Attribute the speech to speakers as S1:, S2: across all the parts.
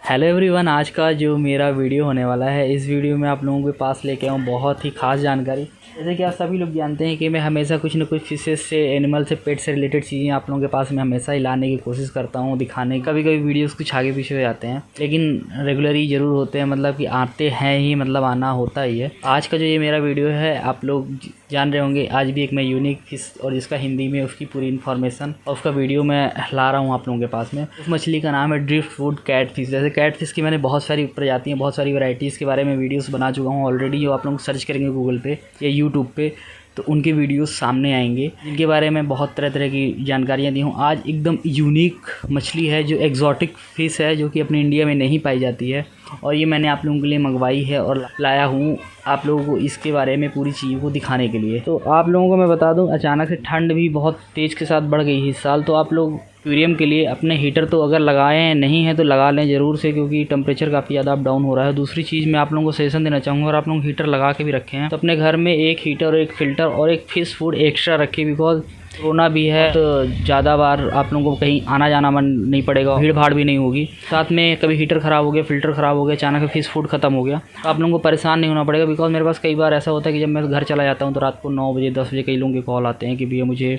S1: Hello everyone, आज का जो मेरा वीडियो होने वाला है, इस वीडियो में आप लोगों के पास लेके आऊँ बहुत ही ख़ास जानकारी। जैसे कि आप सभी लोग जानते हैं कि मैं हमेशा कुछ न कुछ फिशेस से, एनिमल से, पेट से रिलेटेड चीज़ें आप लोगों के पास मैं हमेशा ही लाने की कोशिश करता हूँ, दिखाने। कभी कभी वीडियोस कुछ आगे पीछे हो जाते हैं, लेकिन रेगुलर ज़रूर होते हैं, मतलब कि आते हैं ही, मतलब आना होता ही है। आज का जो ये मेरा वीडियो है, आप लोग जान रहे होंगे, आज भी एक मैं यूनिक फिश और जिसका हिंदी में उसकी पूरी इन्फॉर्मेशन और उसका वीडियो मैं ला रहा हूँ आप लोगों के पास में। उस मछली का नाम है ड्रिफ्टवुड कैट फिश। जैसे कैट फिश की मैंने बहुत सारी प्रजातियाँ, बहुत सारी वैरायटीज़ के बारे में वीडियोस बना चुका हूँ ऑलरेडी। जो आप लोग सर्च करेंगे गूगल पे या यूट्यूब पे तो उनके वीडियोस सामने आएंगे, जिनके बारे में बहुत तरह तरह की जानकारियाँ दी हूँ। आज एकदम यूनिक मछली है जो एग्जॉटिक फ़िश है, जो कि अपने इंडिया में नहीं पाई जाती है, और ये मैंने आप लोगों के लिए मंगवाई है और लाया हूँ आप लोगों को इसके बारे में पूरी चीज़ों को दिखाने के लिए। तो आप लोगों को मैं बता दूँ, अचानक से ठंड भी बहुत तेज़ के साथ बढ़ गई इस साल। तो आप लोग एक्वेरियम के लिए अपने हीटर तो अगर लगाए नहीं हैं तो लगा लें ज़रूर से, क्योंकि टेम्परेचर काफ़ी ज़्यादा अप डाउन हो रहा है। दूसरी चीज़ मैं आप लोगों को सजेशन देना चाहूँगा, और आप लोग हीटर लगा के भी रखे हैं तो अपने घर में एक हीटर, एक फ़िल्टर और एक फिश फूड एक्स्ट्रा रखें, बिकॉज कोरोना भी है तो ज़्यादा बार आप लोगों को कहीं आना जाना मन नहीं पड़ेगा, भीड़ भाड़ भी नहीं होगी। साथ में कभी हीटर ख़राब हो गया, फ़िल्टर ख़राब हो गया, अचानक फिश फूड ख़त्म हो गया तो आप लोगों को परेशान नहीं होना पड़ेगा। बिकॉज मेरे पास कई बार ऐसा होता है कि जब मैं घर चला जाता हूँ तो रात को 9 बजे 10 बजे कई लोगों के कॉल आते हैं कि भैया मुझे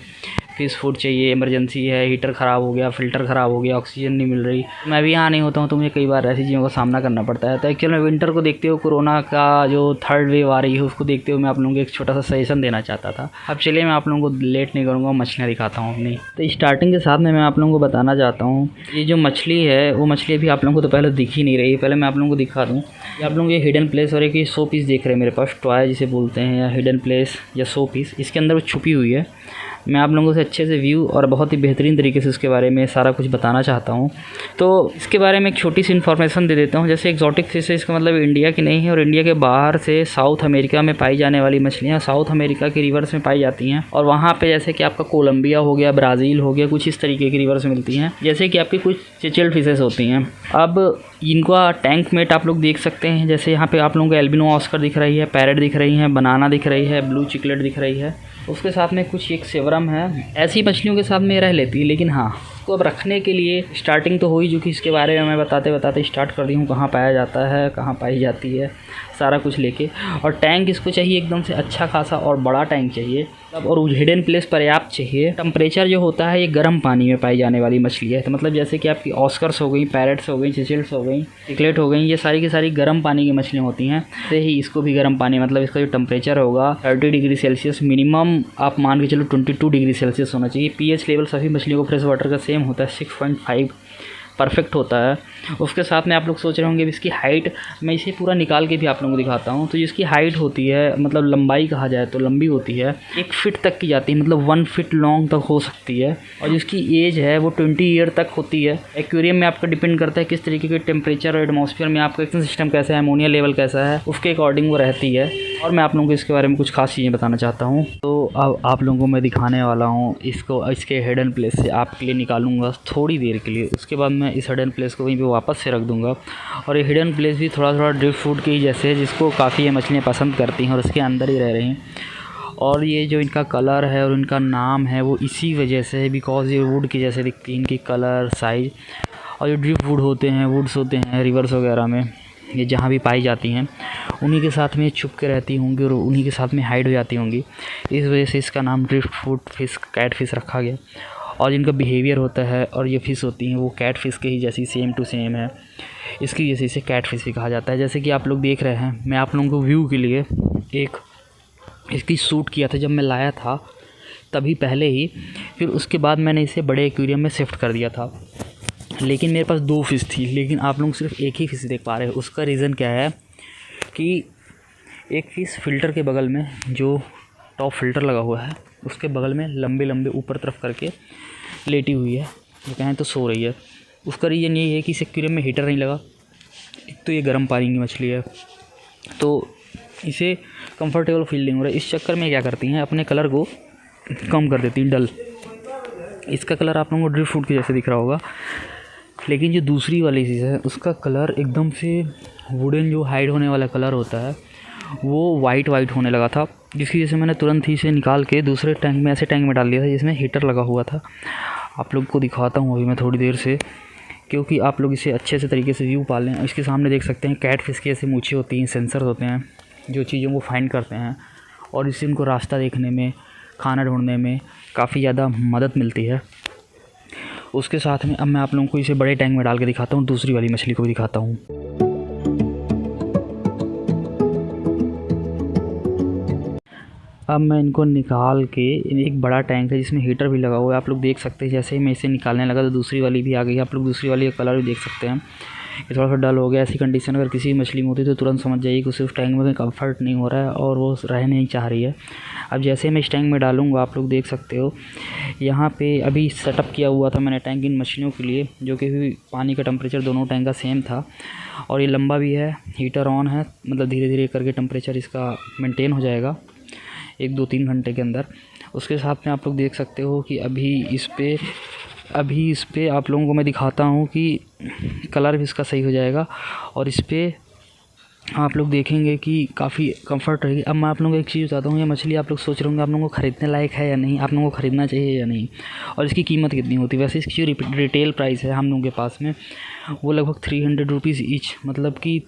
S1: फिश फूड चाहिए, इमरजेंसी है, हीटर ख़राब हो गया, फ़िल्टर ख़राब हो गया, ऑक्सीजन नहीं मिल रही। मैं भी यहाँ नहीं होता हूँ तो मुझे कई बार ऐसी चीज़ों का सामना करना पड़ता है। तो एक्चुअली मैं विंटर को देखते हुए, कोरोना का जो थर्ड वेव आ रही है उसको देखते हुए मैं आप लोगों को एक छोटा सा सजेशन देना चाहता था। अब चलिए मैं आप लोगों को लेट नहीं करूँगा, मछलियाँ दिखाता हूँ अपनी। तो स्टार्टिंग के साथ में मैं आप लोगों को बताना चाहता हूँ, ये जो मछली है वो मछली अभी आप लोगों को तो पहले दिख ही नहीं रही है। पहले मैं आप लोगों को दिखा दूँ। आप लोग ये हिडन प्लेस और एक ये शो पीस देख रहे हैं मेरे पास, टॉय जिसे बोलते हैं, या हिडन प्लेस या शो पीस, इसके अंदर वो छुपी हुई है। मैं आप लोगों से अच्छे से व्यू और बहुत ही बेहतरीन तरीके से उसके बारे में सारा कुछ बताना चाहता हूँ। तो इसके बारे में एक छोटी सी इन्फॉर्मेशन दे देता हूँ। जैसे एक्जॉटिक फिश है, इसका मतलब इंडिया की नहीं है, और इंडिया के बाहर से साउथ अमेरिका में पाई जाने वाली मछलियाँ साउथ अमेरिका के रिवर्स में पाई जाती हैं, और वहाँ पे जैसे कि आपका कोलंबिया हो गया, ब्राज़ील हो गया, कुछ इस तरीके की रिवर्स मिलती हैं, जैसे कि आपकी कुछ चिचिल्ड फिशेस होती हैं। अब इनका टैंक मेट आप लोग देख सकते हैं। जैसे यहाँ पे आप लोगों को एल्बिनो ऑस्कर दिख रही है, पैरेट दिख रही है, बनाना दिख रही है, ब्लू चिकलेट दिख रही है, उसके साथ में कुछ एक सेवरम है। ऐसी मछलियों के साथ में रह लेती है। लेकिन हाँ, इसको अब रखने के लिए स्टार्टिंग तो हुई, जो कि इसके बारे में मैं बताते बताते स्टार्ट कर दी हूँ, कहाँ पाया जाता है, कहाँ पाई जाती है, सारा कुछ लेके। और टैंक इसको चाहिए एकदम से अच्छा खासा और बड़ा टैंक चाहिए, और हिडन प्लेस पर्याप्त चाहिए। टेम्परेचर जो होता है ये गर्म पानी में पाई जाने वाली मछली है। तो मतलब जैसे कि आपकी ऑस्कर्स हो गई, पैरेट्स हो गई, चिचिल्ड्स हो गई, चिकलेट हो गई, ये सारी की सारी गर्म पानी की मछलियाँ होती हैं। से ही इसको भी गर्म पानी, मतलब इसका जो टेम्परेचर होगा 30 डिग्री सेल्सियस, मिनिमम आप मान के चलो 22 डिग्री सेल्सियस होना चाहिए। पीएच लेवल सभी मछलियों को फ्रेश वाटर का सेम होता है, 6.5 परफेक्ट होता है। उसके साथ में आप लोग सोच रहे होंगे इसकी हाइट, मैं इसे पूरा निकाल के भी आप लोगों को दिखाता हूँ। तो जिसकी हाइट होती है, मतलब लंबाई कहा जाए तो लंबी होती है, 1 फीट तक की जाती है, मतलब 1 फीट लॉन्ग तक हो सकती है। और जिसकी एज है वो 20 ईयर तक होती है। एक्वेरियम में आपका डिपेंड करता है किस तरीके के टेम्परेचर और एटमॉस्फेयर में आपका एक्शन सिस्टम कैसा है, अमोनिया लेवल कैसा है, उसके अकॉर्डिंग वो रहती है। और मैं आप लोगों को इसके बारे में कुछ खास चीज़ें बताना चाहता हूँ। तो अब आप लोगों को मैं दिखाने वाला हूँ इसको, इसके हिडन प्लेस से आपके लिए निकालूंगा थोड़ी देर के लिए। उसके बाद मैं इस हिडन प्लेस को वहीं पे वापस से रख दूंगा। और ये हिडन प्लेस भी थोड़ा थोड़ा ड्रिफ्टवुड के ही जैसे है, जिसको काफ़ी ये मछलियाँ पसंद करती हैं और उसके अंदर ही रह रही हैं। और ये जो इनका कलर है और इनका नाम है वो इसी वजह से है, बिकॉज ये वुड की जैसे दिखती है, इनकी कलर, साइज़। और जो ड्रिफ्टवुड होते हैं, वुड्स होते हैं रिवर्स वगैरह में, ये जहाँ भी पाई जाती हैं उन्हीं के साथ में छुप के रहती होंगी और उन्हीं के साथ में हाइड हो जाती होंगी। इस वजह से इसका नाम ड्रिफ्टवुड फिश, कैट फिश रखा गया। और इनका बिहेवियर होता है और ये फ़िश होती हैं वो कैट फिश के ही जैसी सेम टू सेम है, इसकी वजह से इसे कैट फिश भी कहा जाता है। जैसे कि आप लोग देख रहे हैं, मैं आप लोगों को व्यू के लिए एक इसकी शूट किया था जब मैं लाया था, तभी पहले ही। फिर उसके बाद मैंने इसे बड़े एक्वेरियम में शिफ्ट कर दिया था। लेकिन मेरे पास 2 फ़िश थी, लेकिन आप लोग सिर्फ एक ही फ़िश देख पा रहे हैं। उसका रीज़न क्या है कि एक फ़िश फ़िल्टर के बगल में, जो टॉप फ़िल्टर लगा हुआ है उसके बगल में लंबे लंबे ऊपर तरफ करके लेटी हुई है, जो कहें तो सो रही है। उसका रीज़न ये है कि इस एक्वेरियम में हीटर नहीं लगा, एक तो ये गर्म पानी की मछली है तो इसे कंफर्टेबल फील नहीं हो रहा है। इस चक्कर में क्या करती हैं, अपने कलर को कम कर देती हैं, डल। इसका कलर आप लोगों को ड्रिफ्टवुड के जैसे दिख रहा होगा, लेकिन जो दूसरी वाली चीज़ है उसका कलर एकदम से वुडन, जो हाइड होने वाला कलर होता है वो वाइट होने लगा था, जिसकी वजह से मैंने तुरंत ही इसे निकाल के दूसरे टैंक में, ऐसे टैंक में डाल दिया था जिसमें हीटर लगा हुआ था। आप लोग को दिखाता हूँ अभी मैं थोड़ी देर से क्योंकि आप लोग इसे अच्छे से तरीके से व्यू पालें। इसके सामने देख सकते हैं कैट फिश की ऐसी मूछें होती हैं, सेंसर होते हैं जो चीज़ों को फाइंड करते हैं और इससे इनको रास्ता देखने में, खाना ढूंढने में काफ़ी ज़्यादा मदद मिलती है। उसके साथ में अब मैं आप लोगों को इसे बड़े टैंक में डाल के दिखाता हूँ, दूसरी वाली मछली को भी दिखाता हूँ। अब मैं इनको निकाल के, एक बड़ा टैंक है जिसमें हीटर भी लगा हुआ है, आप लोग देख सकते हैं। जैसे ही मैं इसे निकालने लगा तो दूसरी वाली भी आ गई। आप लोग दूसरी वाली का कलर भी देख सकते हैं, ये थोड़ा सा डल हो गया। ऐसी कंडीशन अगर किसी मछली में होती है तो तुरंत समझ जाइए कि उसे उस टैंक में कंफर्ट नहीं हो रहा है और वो रह नहीं चाह रही है। अब जैसे मैं इस टैंक में डालूँगा, आप लोग देख सकते हो यहाँ पे अभी सेटअप किया हुआ था मैंने टैंक इन मछलियों के लिए, जो कि पानी का टेम्परेचर दोनों टैंक का सेम था और ये लंबा भी है। हीटर ऑन है, मतलब धीरे धीरे करके टेम्परेचर इसका मेंटेन हो जाएगा 1-2-3 घंटे के अंदर। उसके साथ में आप लोग देख सकते हो कि अभी इस पे आप लोगों को मैं दिखाता हूँ कि कलर भी इसका सही हो जाएगा और इस पे आप लोग देखेंगे कि काफ़ी कंफर्ट रहेगी। अब मैं आप लोगों को एक चीज़ बताता हूँ, ये मछली आप लोग सोच रहे होंगे आप लोगों को ख़रीदने लायक है या नहीं, आप लोगों को ख़रीदना चाहिए या नहीं, और इसकी कीमत कितनी होती है। वैसे इसकी जो रिटेल प्राइस है हम लोगों के पास में वो लगभग 300 रुपीज़ ईच, मतलब कि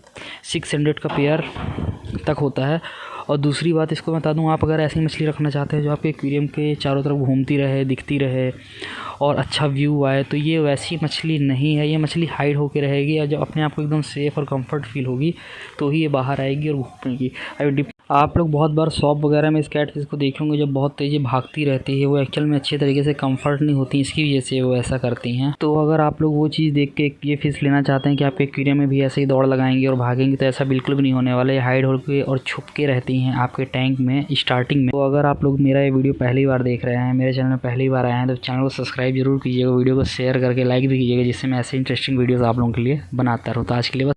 S1: 600 का पेयर तक होता है। और दूसरी बात इसको बता दूँ, आप अगर ऐसी मछली रखना चाहते हैं जो आपके एक्वेरियम के चारों तरफ घूमती रहे, दिखती रहे और अच्छा व्यू आए, तो ये वैसी मछली नहीं है। ये मछली हाइड होके रहेगी और जब अपने आप को एकदम सेफ़ और कंफर्ट फील होगी तो ही ये बाहर आएगी और घूमेगी। आप लोग बहुत बार शॉप वगैरह में इस कैट फिश को देख लोगे जब बहुत तेज़ी भागती रहती है, वो एक्चुअल में अच्छे तरीके से कंफर्ट नहीं होती, इसकी वजह से वो ऐसा करती हैं। तो अगर आप लोग वो चीज़ देख के ये फिश लेना चाहते हैं कि आपके एक्वेरियम में भी ऐसे ही दौड़ लगाएंगे और भागेंगे, तो ऐसा बिल्कुल भी नहीं होने वाला है। हाइड होकर और छुप के रहती हैं आपके टैंक में स्टार्टिंग में। तो अगर आप लोग मेरा ये वीडियो पहली बार देख रहे हैं, मेरे चैनल में पहली बार आए हैं, तो चैनल को सब्सक्राइब जरूर कीजिएगा, वीडियो को शेयर करके लाइक भी कीजिएगा, जिससे मैं ऐसे इंटरेस्टिंग वीडियोज़ आप लोगों के लिए बनाता रहूँ। तो आज के लिए बस